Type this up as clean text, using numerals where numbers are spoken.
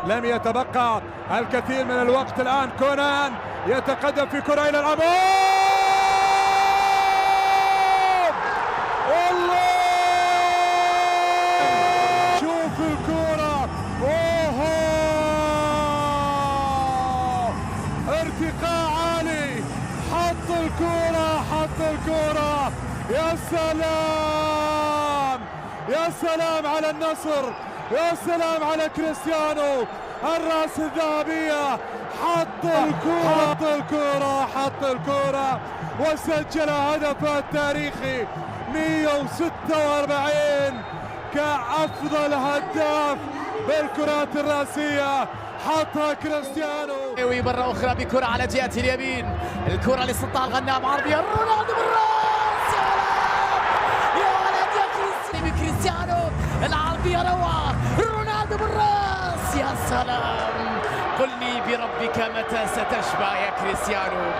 لم يتبقى الكثير من الوقت الآن. كونان يتقدم في كرة إلى الأمام، والله شوف الكرة، اوه ارتقاء عالي، حط الكرة، يا سلام يا سلام على النصر، يا سلام على كريستيانو، الراس الذهبية، حط الكرة وسجل هدفه التاريخي 146 كأفضل هداف بالكرات الراسية، حطها كريستيانو. مرة أخرى بكرة على جهة اليمين، الكرة لسلطان الغنام، عرضية رونالدو بالراس، يا ولد يا كريستيانو، العرضية روعة، رونالدو بالراس، يا سلام. قل لي بربك متى ستشبع يا كريستيانو.